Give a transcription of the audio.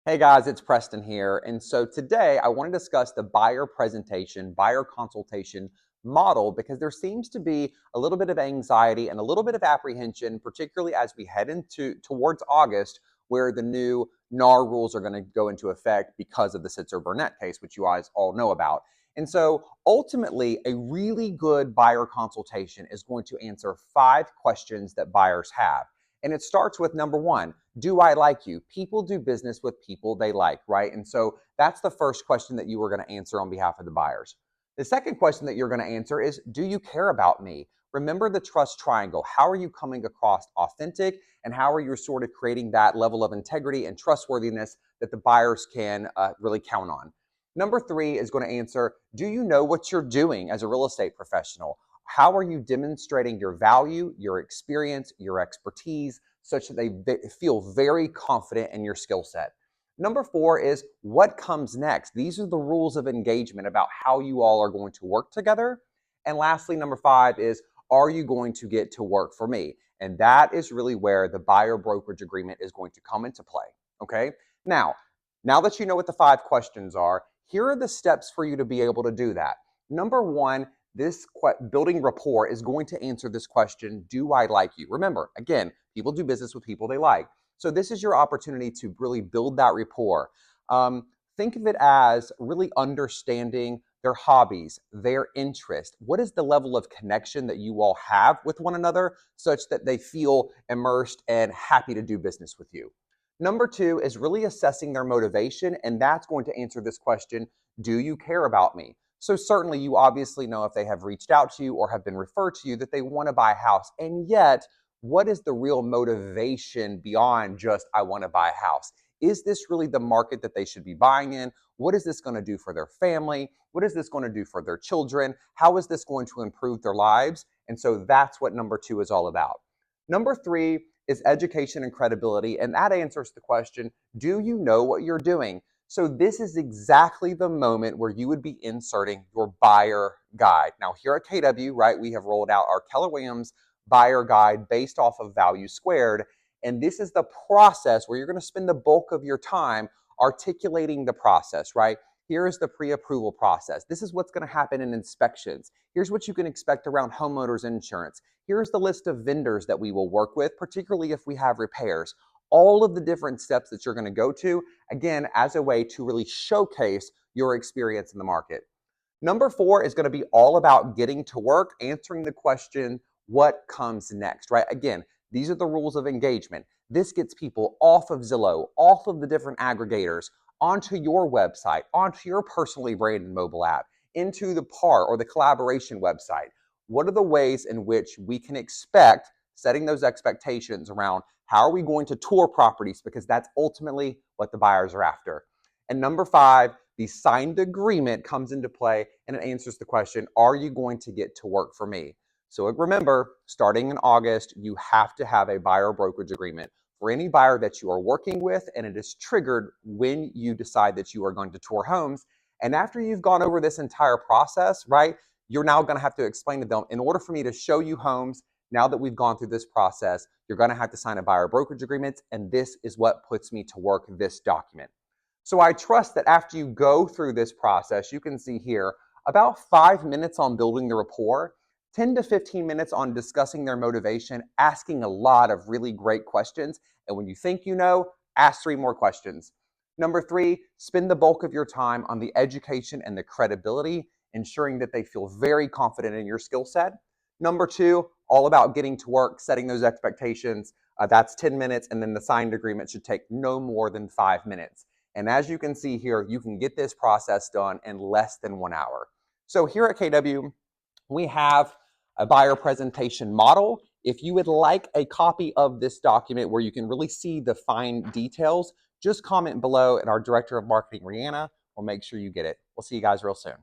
Hey guys, it's Preston here. And so today I want to discuss the buyer presentation, buyer consultation model because there seems to be a little bit of anxiety and a little bit of apprehension, particularly as we head into towards August, where the new NAR rules are going to go into effect because of the Sitzer-Burnett case, which you guys all know about. And so ultimately, a really good buyer consultation is going to answer 5 questions that buyers have. And it starts with number one, do I like you? People do business with people they like, right? And so that's the first question that you are going to answer on behalf of the buyers. The second question that you're going to answer is, do you care about me? Remember the trust triangle. How are you coming across authentic, and how are you sort of creating that level of integrity and trustworthiness that the buyers can really count on? Number three is going to answer, do you know what you're doing as a real estate professional? How are you demonstrating your value, your experience, your expertise, such that they feel very confident in your skill set? Number four is, what comes next? These are the rules of engagement about how you all are going to work together. And lastly, number five is, are you going to get to work for me? And that is really where the buyer brokerage agreement is going to come into play. Okay. Now that you know what the 5 questions are, here are the steps for you to be able to do that. Number one, this building rapport is going to answer this question, do I like you? Remember, again, people do business with people they like. So this is your opportunity to really build that rapport. Think of it as really understanding their hobbies, their interest. What is the level of connection that you all have with one another such that they feel immersed and happy to do business with you? Number two is really assessing their motivation, and that's going to answer this question, do you care about me? So certainly you obviously know if they have reached out to you or have been referred to you that they want to buy a house. And yet, what is the real motivation beyond just, I want to buy a house? Is this really the market that they should be buying in? What is this going to do for their family? What is this going to do for their children? How is this going to improve their lives? And so that's what number two is all about. Number three is education and credibility. And that answers the question, do you know what you're doing? So this is exactly the moment where you would be inserting your buyer guide. Now here at KW, right, we have rolled out our Keller Williams buyer guide based off of value squared. And this is the process where you're going to spend the bulk of your time articulating the process, right? Here is the pre-approval process. This is what's going to happen in inspections. Here's what you can expect around homeowners insurance. Here's the list of vendors that we will work with, particularly if we have repairs. All of the different steps that you're going to go to, again, as a way to really showcase your experience in the market. Number four is going to be all about getting to work, answering the question, what comes next, right? Again, these are the rules of engagement. This gets people off of Zillow, off of the different aggregators, onto your website, onto your personally branded mobile app, into the PAR or the collaboration website. What are the ways in which we can expect setting those expectations around how are we going to tour properties, because that's ultimately what the buyers are after. And number five, the signed agreement comes into play and it answers the question, are you going to get to work for me? So remember, starting in August, you have to have a buyer brokerage agreement for any buyer that you are working with, and it is triggered when you decide that you are going to tour homes. And after you've gone over this entire process, right, you're now going to have to explain to them, in order for me to show you homes, now that we've gone through this process, you're going to have to sign a buyer brokerage agreement, and this is what puts me to work this document. So I trust that after you go through this process, you can see here about 5 minutes on building the rapport, 10 to 15 minutes on discussing their motivation, asking a lot of really great questions. And when you think you know, ask 3 more questions. Number 3, spend the bulk of your time on the education and the credibility, ensuring that they feel very confident in your skill set. Number 2, all about getting to work, setting those expectations. That's 10 minutes, and then the signed agreement should take no more than 5 minutes. And as you can see here, you can get this process done in less than 1 hour. So here at KW, we have a buyer presentation model. If you would like a copy of this document where you can really see the fine details, just comment below and our Director of Marketing, Rihanna, will make sure you get it. We'll see you guys real soon.